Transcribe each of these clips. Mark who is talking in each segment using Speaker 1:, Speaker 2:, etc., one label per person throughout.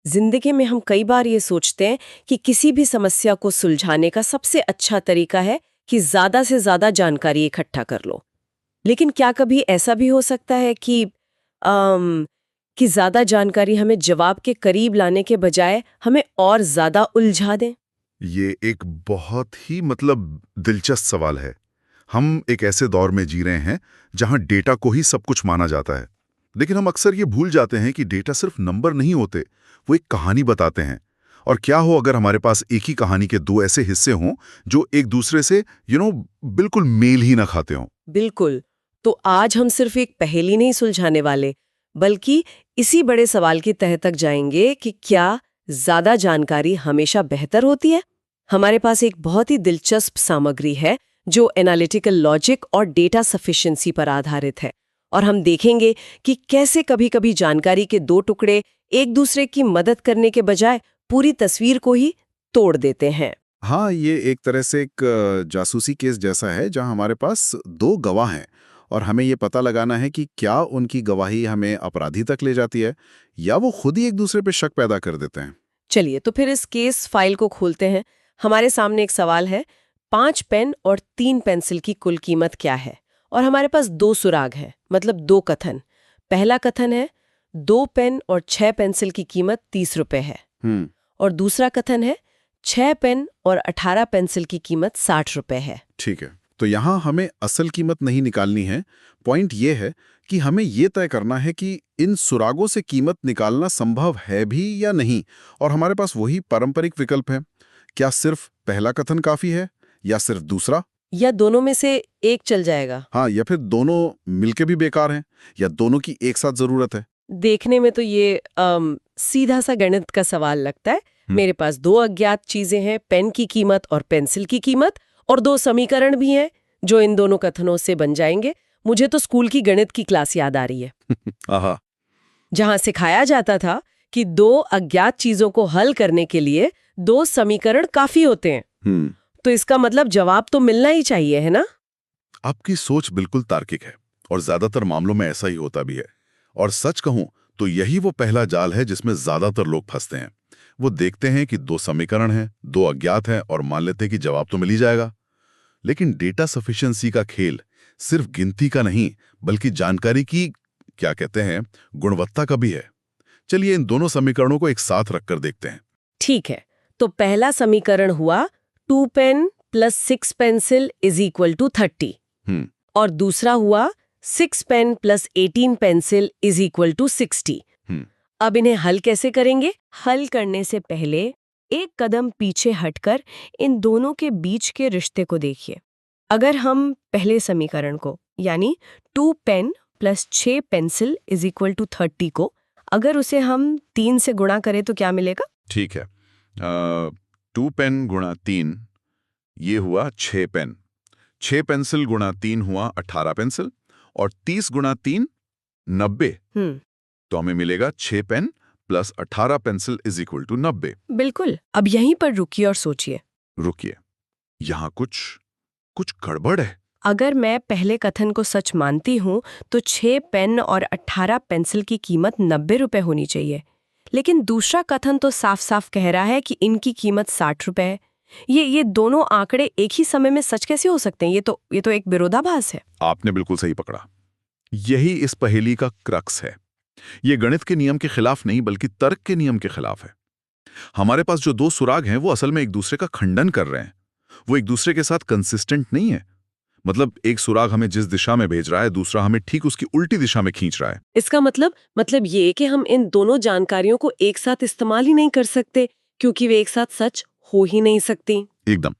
Speaker 1: जिंदगी में हम कई बार ये सोचते हैं कि किसी भी समस्या को सुलझाने का सबसे अच्छा तरीका है कि ज्यादा से ज्यादा जानकारी इकट्ठा कर लो। लेकिन क्या कभी ऐसा भी हो सकता है कि अम, कि ज्यादा जानकारी हमें जवाब के करीब लाने के बजाय हमें और ज्यादा उलझा दे?
Speaker 2: ये एक बहुत ही दिलचस्प सवाल है। हम एक ऐसे दौर में जी रहे हैं जहां डेटा को ही सब कुछ माना जाता है। लेकिन हम अक्सर ये भूल जाते हैं कि डेटा सिर्फ नंबर नहीं होते, वो एक कहानी बताते हैं। और क्या हो अगर हमारे पास एक ही कहानी के दो ऐसे हिस्से हों जो एक दूसरे से बिल्कुल मेल ही ना खाते हों।
Speaker 1: बिल्कुल। तो आज हम सिर्फ एक पहेली नहीं सुलझाने वाले, बल्कि इसी बड़े सवाल की तह तक जाएंगे कि क्या ज्यादा जानकारी हमेशा बेहतर होती है? हमारे पास एक बहुत ही दिलचस्प सामग्री है जो एनालिटिकल लॉजिक और डेटा सफिशिएंसी पर आधारित है, और हम देखेंगे कि कैसे कभी-कभी जानकारी के दो टुकड़े एक दूसरे की मदद करने के बजाय पूरी तस्वीर को ही तोड़ देते हैं।
Speaker 2: हाँ, ये एक तरह से एक जासूसी केस जैसा है जहां हमारे पास दो गवाह हैं और हमें ये पता लगाना है कि क्या उनकी गवाही हमें अपराधी तक ले जाती है या वो खुद ही एक दूसरे पे शक पैदा कर देते हैं।
Speaker 1: चलिए तो फिर इस केस फाइल को खोलते हैं। हमारे सामने एक सवाल है, 5 पेन और 3 पेंसिल की कुल कीमत क्या है? और हमारे पास दो सुराग हैं, मतलब दो कथन। पहला कथन है 2 पेन और 6 पेंसिल की कीमत 30 रुपए है।
Speaker 2: हम्म।
Speaker 1: और दूसरा कथन है 6 पेन और 18 पेंसिल की कीमत 60 रुपए है।
Speaker 2: ठीक है, तो यहाँ हमें असल कीमत नहीं निकालनी है। पॉइंट ये है कि हमें ये तय करना है कि इन सुरागों से कीमत निकालना संभव है भी या नहीं। और हमारे पास वही पारंपरिक विकल्प है, क्या सिर्फ पहला कथन काफी है या सिर्फ दूसरा।
Speaker 1: या दोनों में से एक चल जाएगा?
Speaker 2: हाँ, या फिर दोनों मिलके भी बेकार हैं या दोनों की एक साथ जरूरत है।
Speaker 1: देखने में तो ये सीधा सा गणित का सवाल लगता है। मेरे पास दो अज्ञात चीजें हैं, पेन की कीमत और पेंसिल की कीमत, और दो समीकरण भी हैं जो इन दोनों कथनों से बन जाएंगे। मुझे तो स्कूल की गणित की क्लास याद आ रही है,
Speaker 2: आहा।
Speaker 1: जहां सिखाया जाता था कि दो अज्ञात चीजों को हल करने के लिए दो समीकरण काफी होते हैं। तो इसका मतलब जवाब तो मिलना ही चाहिए, है ना?
Speaker 2: आपकी सोच बिल्कुल तार्किक है और ज्यादातर मामलों में ऐसा ही होता भी है। और सच कहूं तो यही वो पहला जाल है जिसमें ज्यादातर लोग फंसते हैं। वो देखते हैं कि दो समीकरण हैं, दो अज्ञात हैं और मान लेते हैं कि जवाब तो मिल ही जाएगा। लेकिन डेटा सफिशिएंसी का खेल सिर्फ गिनती का नहीं, बल्कि जानकारी की क्या कहते हैं गुणवत्ता का भी है। चलिए इन दोनों समीकरणों को एक साथ रखकर देखते हैं।
Speaker 1: ठीक है, तो पहला समीकरण हुआ 2 pen plus 6 pencil is equal to 30,
Speaker 2: hmm.
Speaker 1: और दूसरा हुआ 6 pen plus 18 pencil is equal to 60।
Speaker 2: Hmm.
Speaker 1: अब इन्हें हल कैसे करेंगे? हल करने से पहले एक कदम पीछे हटकर इन दोनों के बीच के रिश्ते को देखिए। अगर हम पहले समीकरण को, यानी 2 pen plus 6 pencil is equal to 30 को, अगर उसे हम 3 से गुणा करें तो क्या मिलेगा?
Speaker 2: ठीक है, 2 पेन गुणा 3 ये हुआ 6 पेन। 6 पेंसिल गुणा 3 हुआ 18 पेंसिल और 30 गुणा 3 90। तो हमें मिलेगा 6 pen plus 18 pencil is equal to 90।
Speaker 1: बिल्कुल। अब यहीं पर रुकिए और सोचिए।
Speaker 2: रुकिए, यहाँ कुछ कुछ गड़बड़ है।
Speaker 1: अगर मैं पहले कथन को सच मानती हूँ तो 6 पेन और 18 पेंसिल की कीमत 90 रुपए होनी चाहिए। लेकिन दूसरा कथन तो साफ साफ कह रहा है कि इनकी कीमत 60 रुपए है। ये दोनों आंकड़े एक ही समय में सच कैसे हो सकते हैं? ये तो एक विरोधाभास है।
Speaker 2: आपने बिल्कुल सही पकड़ा। यही इस पहेली का क्रक्स है। ये गणित के नियम के खिलाफ नहीं, बल्कि तर्क के नियम के खिलाफ है। हमारे पास जो दो सुराग हैं वो असल में एक दूसरे का खंडन कर रहे हैं। वो एक दूसरे के साथ कंसिस्टेंट नहीं है। एक सुराग हमें जिस दिशा में भेज रहा है, दूसरा हमें ठीक उसकी उल्टी दिशा में खींच रहा है।
Speaker 1: इसका मतलब ये कि हम इन दोनों जानकारियों को एक साथ इस्तेमाल ही नहीं कर सकते, क्योंकि वे एक साथ सच हो ही नहीं सकती।
Speaker 2: एकदम।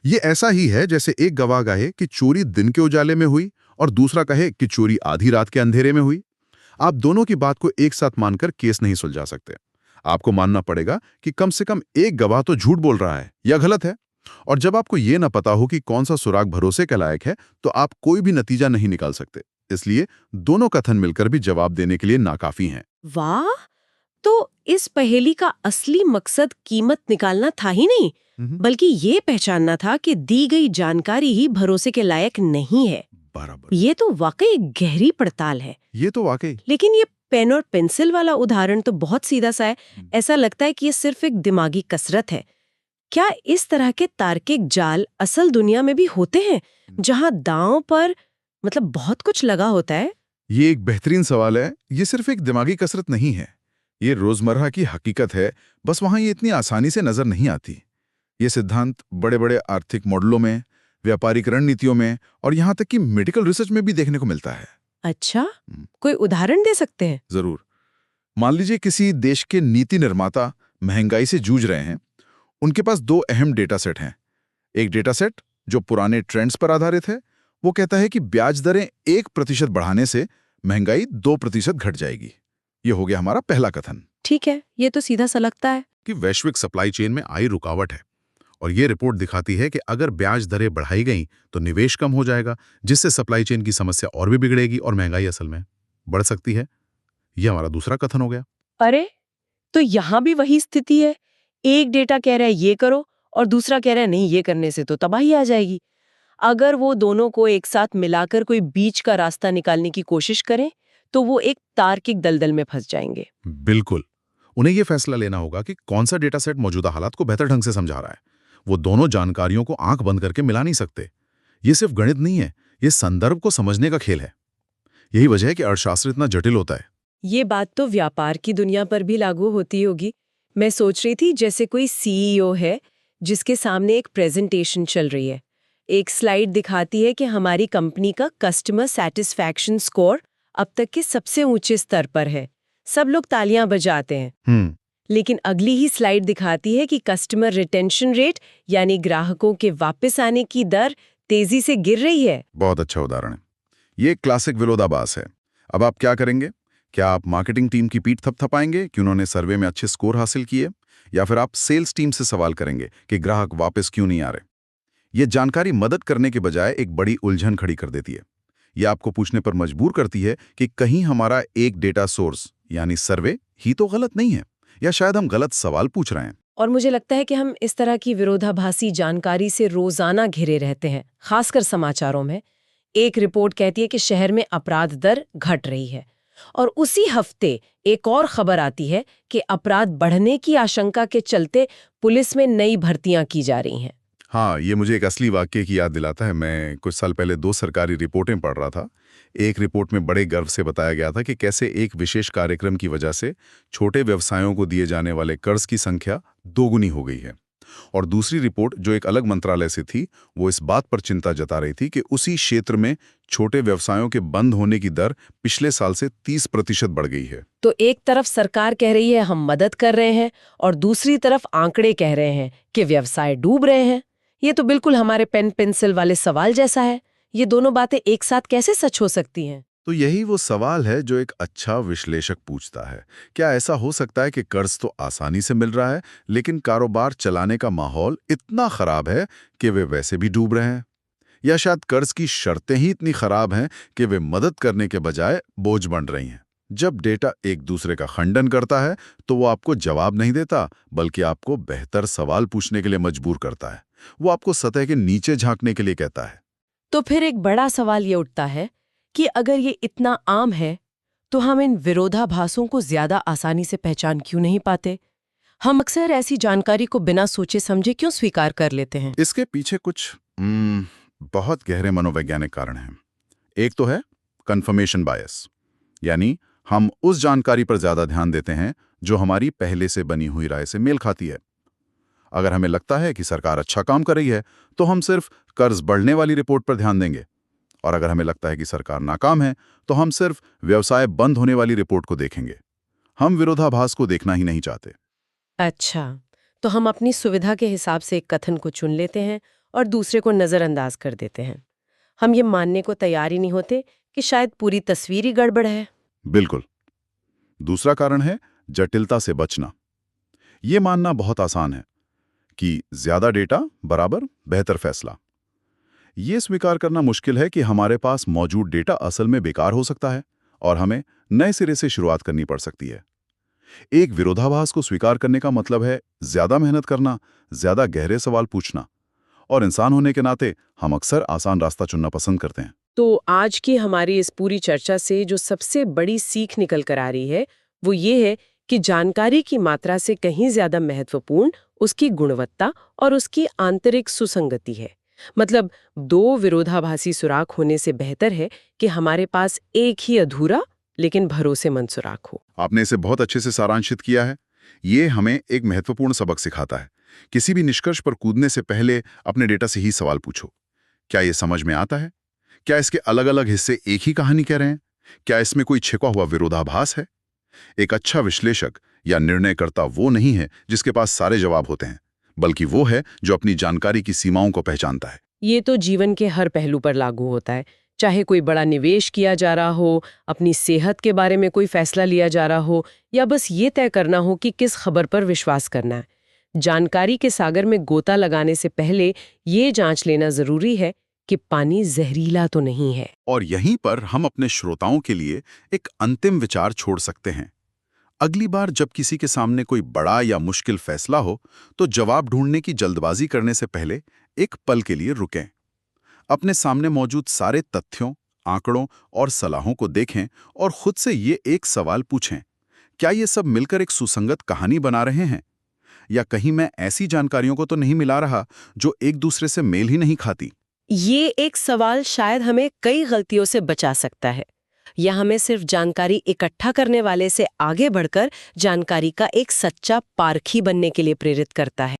Speaker 2: ये ऐसा ही है जैसे एक गवाह कहे कि चोरी दिन के उजाले में हुई और दूसरा कहे कि चोरी आधी रात के अंधेरे में हुई। आप दोनों की बात को एक साथ मानकर केस नहीं सुलझा सकते। आपको मानना पड़ेगा कि कम से कम एक गवाह तो झूठ बोल रहा है या गलत है। और जब आपको ये ना पता हो कि कौन सा सुराग भरोसे के लायक है, तो आप कोई भी नतीजा नहीं निकाल सकते। इसलिए दोनों कथन मिलकर भी जवाब देने के लिए नाकाफी हैं।
Speaker 1: वाह! तो इस पहेली का असली मकसद कीमत निकालना था ही नहीं, बल्कि ये पहचानना था कि दी गई जानकारी ही भरोसे के लायक नहीं है।
Speaker 2: बराबर।
Speaker 1: ये तो वाकई गहरी पड़ताल है।
Speaker 2: ये तो वाकई।
Speaker 1: लेकिन ये पेन और पेंसिल वाला उदाहरण तो बहुत सीधा सा है। ऐसा लगता है कि ये सिर्फ एक दिमागी कसरत है। क्या इस तरह के तार्किक जाल असल दुनिया में भी होते हैं, जहां दांव पर मतलब बहुत कुछ लगा होता है?
Speaker 2: ये एक बेहतरीन सवाल है। ये सिर्फ एक दिमागी कसरत नहीं है, ये रोजमर्रा की हकीकत है, बस वहां ये इतनी आसानी से नजर नहीं आती। ये सिद्धांत बड़े बड़े आर्थिक मॉडलों में, व्यापारिक रणनीतियों में और यहाँ तक कि मेडिकल रिसर्च में भी देखने को मिलता है।
Speaker 1: अच्छा, कोई उदाहरण दे सकते हैं?
Speaker 2: जरूर। मान लीजिए किसी देश के नीति निर्माता महंगाई से जूझ रहे हैं। उनके पास दो अहम डेटा सेट हैं। एक डेटा सेट जो पुराने ट्रेंड्स पर आधारित है, वो कहता है कि ब्याज दरें 1% बढ़ाने से महंगाई 2% घट जाएगी। ये हो गया हमारा पहला कथन
Speaker 1: ठीक है, ये तो सीधा सा लगता है।
Speaker 2: कि वैश्विक सप्लाई चेन में आई रुकावट है। और ये रिपोर्ट दिखाती है कि अगर ब्याज दरें बढ़ाई गई तो निवेश कम हो जाएगा, जिससे सप्लाई चेन की समस्या और भी बिगड़ेगी और महंगाई असल में बढ़ सकती है। यह हमारा दूसरा कथन हो गया।
Speaker 1: अरे, तो यहाँ भी वही स्थिति है। एक डेटा कह रहा है ये करो और दूसरा कह रहा है नहीं, ये करने से तो तबाही आ जाएगी। अगर वो दोनों को एक साथ मिलाकर कोई बीच का रास्ता निकालने की कोशिश करें तो वो एक तार्किक दलदल में फंस जाएंगे।
Speaker 2: बिल्कुल। उन्हें यह फैसला लेना होगा कि कौन सा डेटा सेट मौजूदा हालात को बेहतर ढंग से समझा रहा है। वो दोनों जानकारियों को आंख बंद करके मिला नहीं सकते। ये सिर्फ गणित नहीं है, ये संदर्भ को समझने का खेल है। यही वजह है कि अर्थशास्त्र इतना जटिल होता है।
Speaker 1: ये बात तो व्यापार की दुनिया पर भी लागू होती होगी। मैं सोच रही थी जैसे कोई सीईओ है जिसके सामने एक प्रेजेंटेशन चल रही है। एक स्लाइड दिखाती है कि हमारी कंपनी का कस्टमर सैटिस्फैक्शन स्कोर अब तक के सबसे ऊंचे स्तर पर है। सब लोग तालियां बजाते हैं। लेकिन अगली ही स्लाइड दिखाती है कि कस्टमर रिटेंशन रेट यानी ग्राहकों के वापस आने की दर तेजी से गिर रही है।
Speaker 2: बहुत अच्छा उदाहरण है। ये क्लासिक विरोधाभास है। अब आप क्या करेंगे? क्या आप मार्केटिंग टीम की पीठ थपथपाएंगे कि उन्होंने सर्वे में अच्छे स्कोर हासिल किए, या फिर आप सेल्स टीम से सवाल करेंगे कि ग्राहक वापस क्यों नहीं आ रहे? ये जानकारी मदद करने के बजाय एक बड़ी उलझन खड़ी कर देती है। यह आपको पूछने पर मजबूर करती है कि कहीं हमारा एक डेटा सोर्स यानी सर्वे ही तो गलत नहीं है, या शायद हम गलत सवाल पूछ रहे हैं।
Speaker 1: और मुझे लगता है कि हम इस तरह की विरोधाभासी जानकारी से रोजाना घिरे रहते हैं, खासकर समाचारों में। एक रिपोर्ट कहती है कि शहर में अपराध दर घट रही है और उसी हफ्ते एक और खबर आती है कि अपराध बढ़ने की आशंका के चलते पुलिस में नई भर्तियां की जा रही हैं।
Speaker 2: हाँ, ये मुझे एक असली वाक्य की याद दिलाता है। मैं कुछ साल पहले 2 सरकारी रिपोर्टें पढ़ रहा था। एक रिपोर्ट में बड़े गर्व से बताया गया था कि कैसे एक विशेष कार्यक्रम की वजह से छोटे व्यवसायों को दिए जाने वाले कर्ज की संख्या दोगुनी हो गई है। और दूसरी रिपोर्ट जो एक अलग मंत्रालय से थी, वो इस बात पर चिंता जता रही थी कि उसी क्षेत्र में छोटे व्यवसायों के बंद होने की दर पिछले साल से 30% बढ़ गई है।
Speaker 1: तो एक तरफ सरकार कह रही है हम मदद कर रहे हैं और दूसरी तरफ आंकड़े कह रहे हैं कि व्यवसाय डूब रहे हैं। ये तो बिल्कुल हमारे पेन पेंसिल वाले सवाल जैसा है। ये दोनों बातें एक साथ कैसे सच हो सकती हैं?
Speaker 2: तो यही वो सवाल है जो एक अच्छा विश्लेषक पूछता है। क्या ऐसा हो सकता है कि कर्ज तो आसानी से मिल रहा है, लेकिन कारोबार चलाने का माहौल इतना खराब है कि वे वैसे भी डूब रहे हैं? या शायद कर्ज की शर्तें ही इतनी खराब हैं कि वे मदद करने के बजाय बोझ बन रही हैं? जब डेटा एक दूसरे का खंडन करता है तो वो आपको जवाब नहीं देता, बल्कि आपको बेहतर सवाल पूछने के लिए मजबूर करता है। वो आपको सतह के नीचे झांकने के लिए कहता है।
Speaker 1: तो फिर एक बड़ा सवाल ये उठता है कि अगर ये इतना आम है तो हम इन विरोधाभासों को ज्यादा आसानी से पहचान क्यों नहीं पाते? हम अक्सर ऐसी जानकारी को बिना सोचे समझे क्यों स्वीकार कर लेते हैं?
Speaker 2: इसके पीछे कुछ बहुत गहरे मनोवैज्ञानिक कारण हैं। एक तो है कन्फर्मेशन बायस, यानी हम उस जानकारी पर ज्यादा ध्यान देते हैं जो हमारी पहले से बनी हुई राय से मेल खाती है। अगर हमें लगता है कि सरकार अच्छा काम कर रही है तो हम सिर्फ कर्ज बढ़ने वाली रिपोर्ट पर ध्यान देंगे, और अगर हमें लगता है कि सरकार नाकाम है तो हम सिर्फ व्यवसाय बंद होने वाली रिपोर्ट को देखेंगे। हम विरोधाभास को देखना ही नहीं चाहते।
Speaker 1: अच्छा, तो हम अपनी सुविधा के हिसाब से एक कथन को चुन लेते हैं और दूसरे को नजरअंदाज कर देते हैं। हम ये मानने को तैयार ही नहीं होते कि शायद पूरी तस्वीर ही गड़बड़ है।
Speaker 2: बिल्कुल। दूसरा कारण है जटिलता से बचना। ये मानना बहुत आसान है कि ज्यादा डेटा बराबर बेहतर फैसला। ये स्वीकार करना मुश्किल है कि हमारे पास मौजूद डेटा असल में बेकार हो सकता है और हमें नए सिरे से शुरुआत करनी पड़ सकती है। एक विरोधाभास को स्वीकार करने का मतलब है ज्यादा मेहनत करना, ज्यादा गहरे सवाल पूछना, और इंसान होने के नाते हम अक्सर आसान रास्ता चुनना पसंद करते हैं।
Speaker 1: तो आज की हमारी इस पूरी चर्चा से जो सबसे बड़ी सीख निकल कर आ रही है वो ये है कि जानकारी की मात्रा से कहीं ज्यादा महत्वपूर्ण उसकी गुणवत्ता और उसकी आंतरिक सुसंगति है। मतलब दो विरोधाभासी सुराख होने से बेहतर है कि हमारे पास एक ही अधूरा लेकिन भरोसेमंद सुराख हो।
Speaker 2: आपने इसे बहुत अच्छे से सारांशित किया है। ये हमें एक महत्वपूर्ण सबक सिखाता है। किसी भी निष्कर्ष पर कूदने से पहले अपने डेटा से ही सवाल पूछो। क्या ये समझ में आता है? क्या इसके अलग अलग हिस्से एक ही कहानी कह रहे हैं? क्या इसमें कोई छिपा हुआ विरोधाभास है? एक अच्छा विश्लेषक या निर्णयकर्ता वो नहीं है जिसके पास सारे जवाब होते हैं, बल्कि वो है जो अपनी जानकारी की सीमाओं को पहचानता है।
Speaker 1: ये तो जीवन के हर पहलू पर लागू होता है। चाहे कोई बड़ा निवेश किया जा रहा हो, अपनी सेहत के बारे में कोई फैसला लिया जा रहा हो, या बस ये तय करना हो कि किस खबर पर विश्वास करना है। जानकारी के सागर में गोता लगाने से पहले ये जांच लेना जरूरी है कि पानी जहरीला तो नहीं है।
Speaker 2: और यहीं पर हम अपने श्रोताओं के लिए एक अंतिम विचार छोड़ सकते हैं। अगली बार जब किसी के सामने कोई बड़ा या मुश्किल फैसला हो, तो जवाब ढूंढने की जल्दबाजी करने से पहले एक पल के लिए रुकें। अपने सामने मौजूद सारे तथ्यों, आंकड़ों और सलाहों को देखें और खुद से ये एक सवाल पूछें, क्या ये सब मिलकर एक सुसंगत कहानी बना रहे हैं? या कहीं मैं ऐसी जानकारियों को तो नहीं मिला रहा जो एक दूसरे से मेल ही नहीं खाती?
Speaker 1: ये एक सवाल शायद हमें कई गलतियों से बचा सकता है, या हमें सिर्फ जानकारी इकट्ठा करने वाले से आगे बढ़कर जानकारी का एक सच्चा पारखी बनने के लिए प्रेरित करता है।